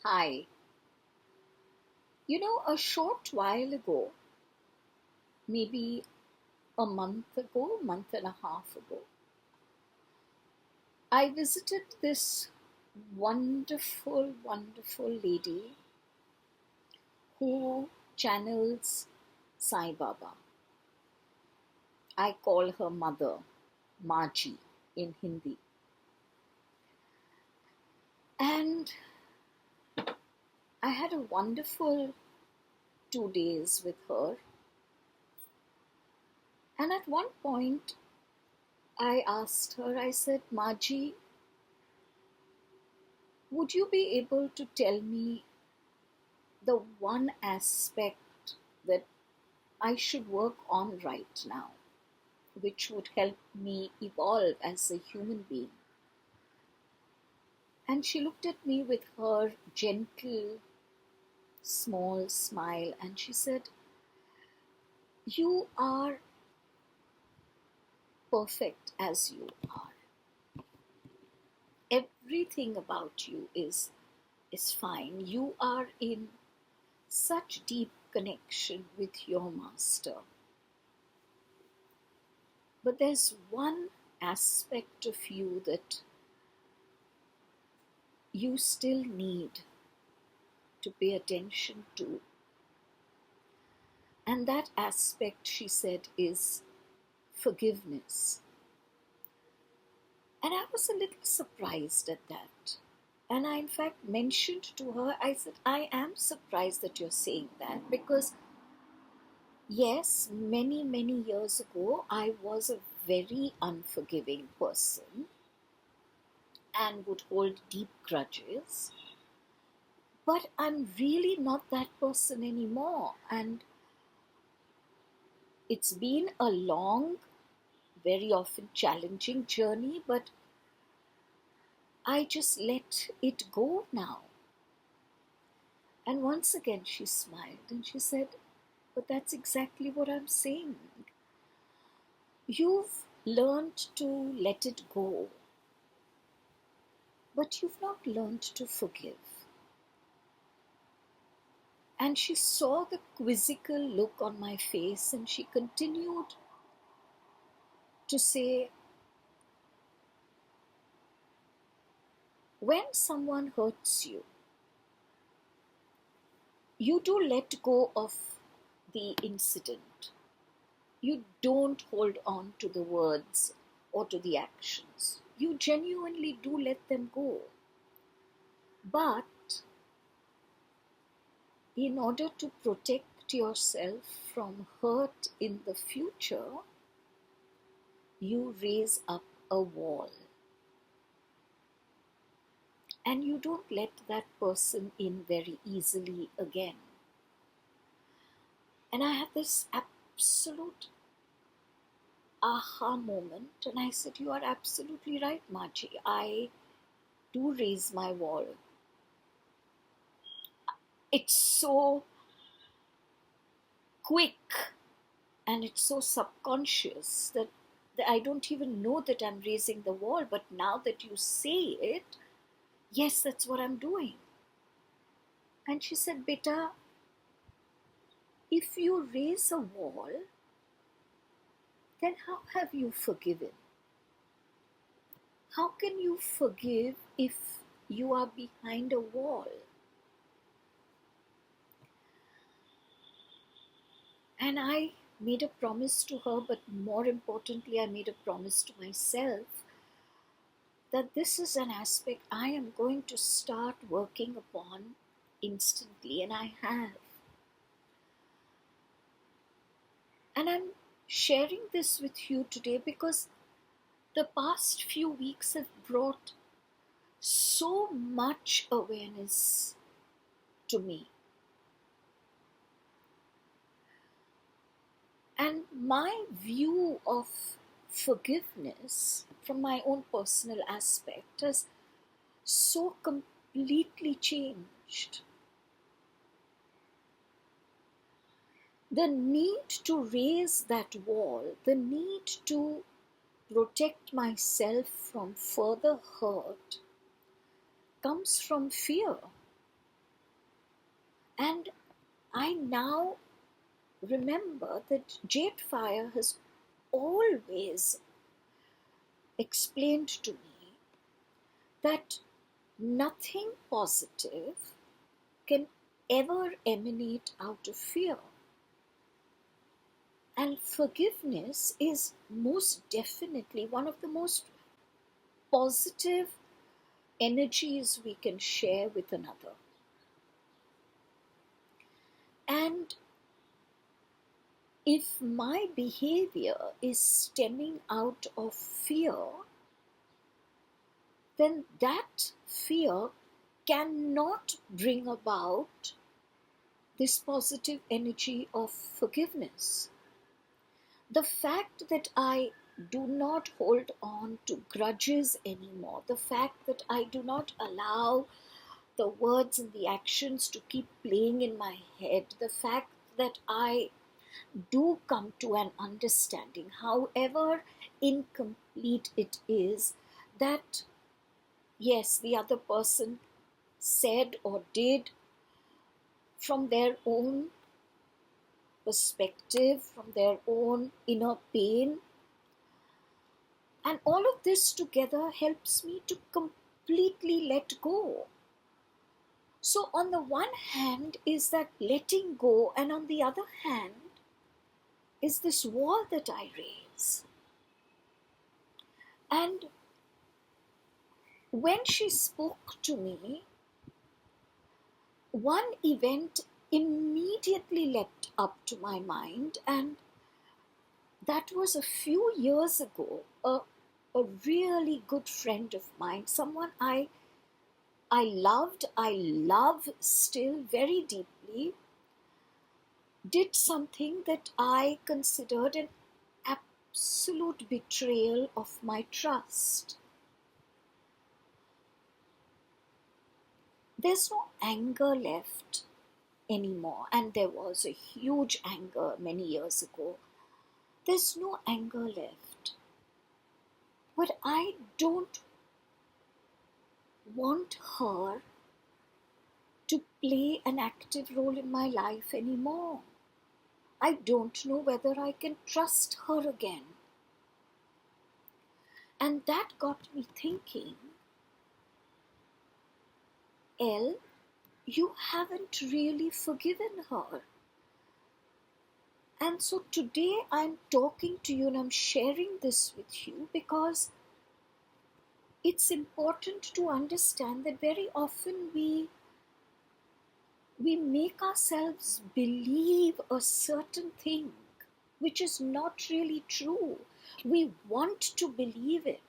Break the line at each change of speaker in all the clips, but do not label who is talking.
Hi. A short while ago, maybe a month and a half ago, I visited this wonderful, wonderful lady who channels Sai Baba. I call her mother, Maji in Hindi. And I had a wonderful 2 days with her. And at one point, I asked her, I said, Maji, would you be able to tell me the one aspect that I should work on right now, which would help me evolve as a human being? And she looked at me with her gentle, small smile and she said, You are perfect as you are. Everything about you is fine. You are in such deep connection with your master. But there's one aspect of you that you still need to pay attention to. And that aspect, she said, is forgiveness. And I was a little surprised at that. And I, in fact, mentioned to her, I said, I am surprised that you're saying that because, yes, many, many years ago, I was a very unforgiving person and would hold deep grudges. But I'm really not that person anymore. And it's been a long, very often challenging journey, but I just let it go now. And once again she smiled and she said, but that's exactly what I'm saying. You've learned to let it go, but you've not learned to forgive. And she saw the quizzical look on my face and she continued to say, when someone hurts you, you do let go of the incident. You don't hold on to the words or to the actions. You genuinely do let them go. But in order to protect yourself from hurt in the future, you raise up a wall. And you don't let that person in very easily again. And I had this absolute aha moment and I said, you are absolutely right, Maji. I do raise my wall. It's so quick and it's so subconscious that I don't even know that I'm raising the wall. But now that you say it, yes, that's what I'm doing. And she said, Beta, if you raise a wall, then how have you forgiven? How can you forgive if you are behind a wall? And I made a promise to her, but more importantly, I made a promise to myself that this is an aspect I am going to start working upon instantly, and I have. And I'm sharing this with you today because the past few weeks have brought so much awareness to me. And my view of forgiveness from my own personal aspect has so completely changed. The need to raise that wall, the need to protect myself from further hurt comes from fear. And I now remember that JadeFire has always explained to me that nothing positive can ever emanate out of fear. And forgiveness is most definitely one of the most positive energies we can share with another. And if my behavior is stemming out of fear, then that fear cannot bring about this positive energy of forgiveness. The fact that I do not hold on to grudges anymore, the fact that I do not allow the words and the actions to keep playing in my head, the fact that I do come to an understanding, however incomplete it is, that yes, the other person said or did from their own perspective, from their own inner pain. And all of this together helps me to completely let go. So, on the one hand, is that letting go, and on the other hand, is this wall that I raise. And when she spoke to me, one event immediately leapt up to my mind, and that was a few years ago. A really good friend of mine, someone I love still very deeply, did something that I considered an absolute betrayal of my trust. There's no anger left anymore, and there was a huge anger many years ago. There's no anger left. But I don't want her to play an active role in my life anymore. I don't know whether I can trust her again. And that got me thinking, Elle, you haven't really forgiven her. And so today I'm talking to you and I'm sharing this with you because it's important to understand that very often we make ourselves believe a certain thing which is not really true. We want to believe it.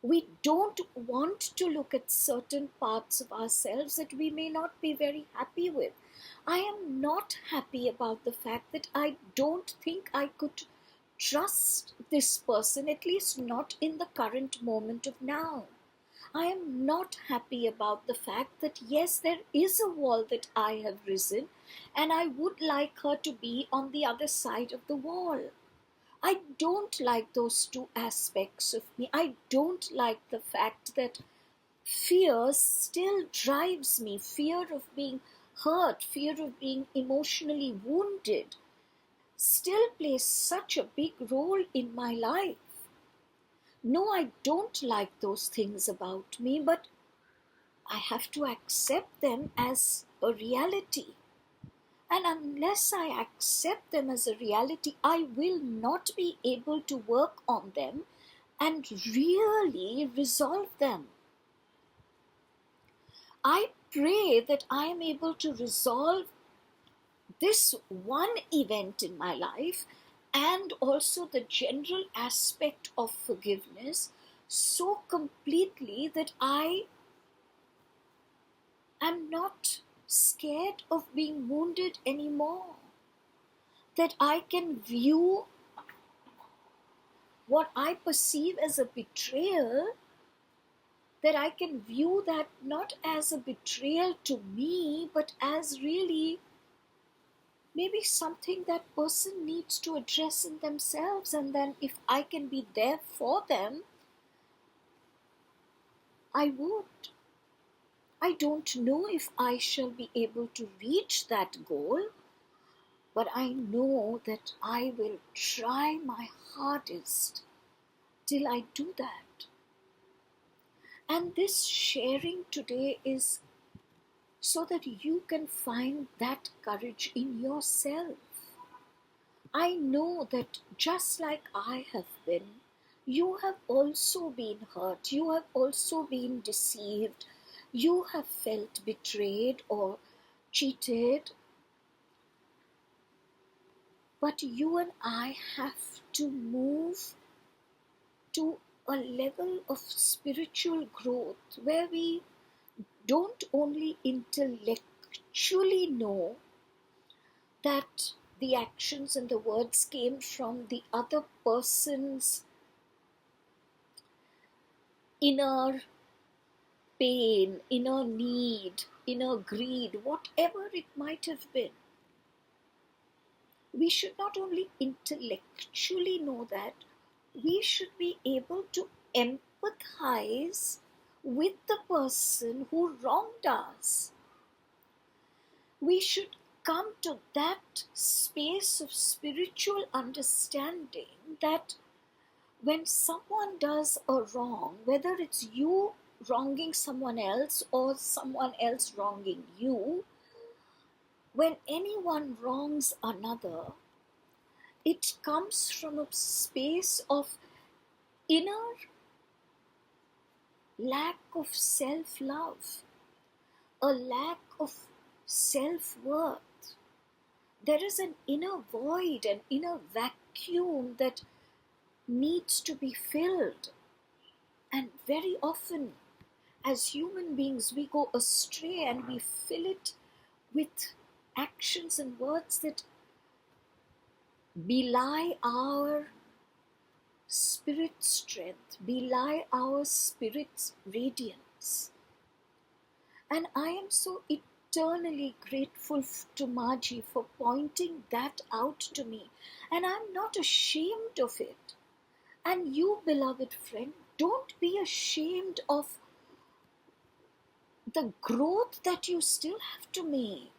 We don't want to look at certain parts of ourselves that we may not be very happy with. I am not happy about the fact that I don't think I could trust this person, at least not in the current moment of now. I am not happy about the fact that yes, there is a wall that I have risen, and I would like her to be on the other side of the wall. I don't like those two aspects of me. I don't like the fact that fear still drives me. Fear of being hurt, fear of being emotionally wounded still plays such a big role in my life. No, I don't like those things about me, but I have to accept them as a reality. And unless I accept them as a reality, I will not be able to work on them and really resolve them. I pray that I am able to resolve this one event in my life and also the general aspect of forgiveness so completely that I am not scared of being wounded anymore. That I can view what I perceive as a betrayal, that I can view that not as a betrayal to me, but as really maybe something that person needs to address in themselves. And then if I can be there for them, I would. I don't know if I shall be able to reach that goal, but I know that I will try my hardest till I do that. And this sharing today is so that you can find that courage in yourself. I know that just like I have been, you have also been hurt, you have also been deceived, you have felt betrayed or cheated, but you and I have to move to a level of spiritual growth where we don't only intellectually know that the actions and the words came from the other person's inner pain, inner need, inner greed, whatever it might have been. We should not only intellectually know that, we should be able to empathize with the person who wronged us. We should come to that space of spiritual understanding that when someone does a wrong, whether it's you wronging someone else or someone else wronging you, when anyone wrongs another, it comes from a space of inner lack of self-love, a lack of self-worth. There is an inner void, an inner vacuum that needs to be filled. And very often, as human beings, we go astray and we fill it with actions and words that belie our spirit strength, belie our spirit's radiance. And I am so eternally grateful to Maji for pointing that out to me. And I'm not ashamed of it. And you, beloved friend, don't be ashamed of the growth that you still have to make.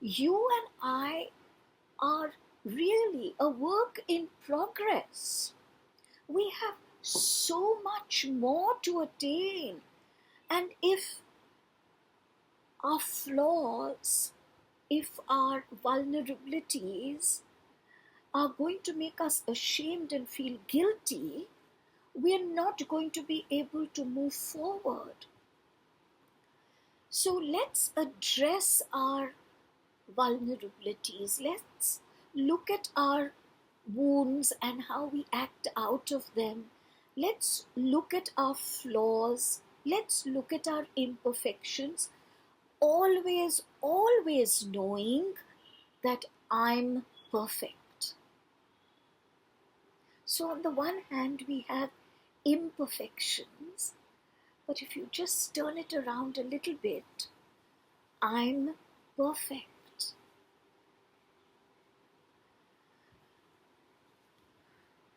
You and I are really a work in progress. We have so much more to attain. And if our flaws, if our vulnerabilities are going to make us ashamed and feel guilty, we are not going to be able to move forward. So let's address our vulnerabilities. Let's look at our wounds and how we act out of them. Let's look at our flaws. Let's look at our imperfections. Always, always knowing that I'm perfect. So on the one hand, we have imperfections, but if you just turn it around a little bit, I'm perfect.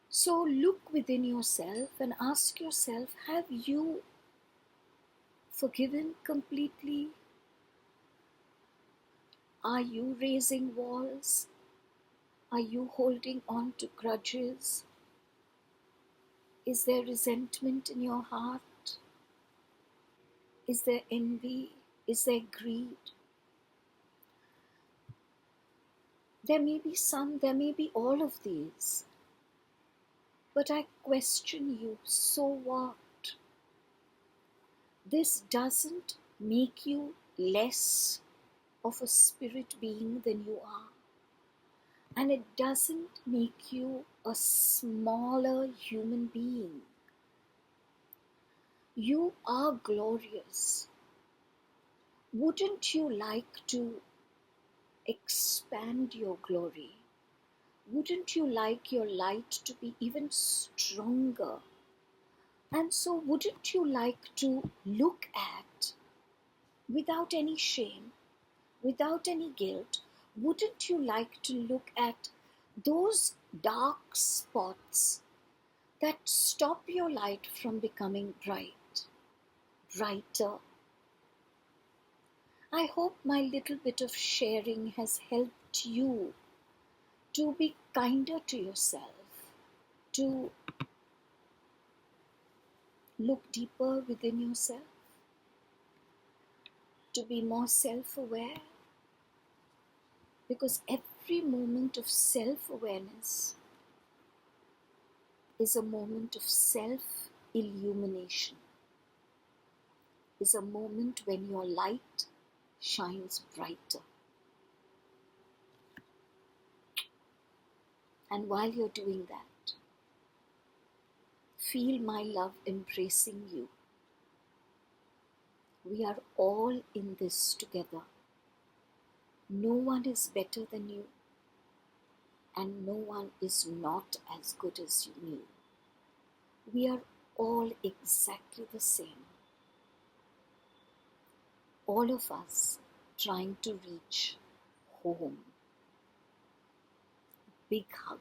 So look within yourself and ask yourself, have you forgiven completely? Are you raising walls? Are you holding on to grudges? Is there resentment in your heart? Is there envy? Is there greed? There may be some, there may be all of these. But I question you, so what? This doesn't make you less of a spirit being than you are. And it doesn't make you a smaller human being. You are glorious. Wouldn't you like to expand your glory? Wouldn't you like your light to be even stronger? And so wouldn't you like to look at, without any shame, without any guilt, wouldn't you like to look at those dark spots that stop your light from becoming bright, brighter? I hope my little bit of sharing has helped you to be kinder to yourself, to look deeper within yourself, to be more self-aware, because every moment of self-awareness is a moment of self-illumination, is a moment when your light shines brighter. And while you're doing that, feel my love embracing you. We are all in this together. No one is better than you, and no one is not as good as you. We are all exactly the same. All of us trying to reach home. Big hug.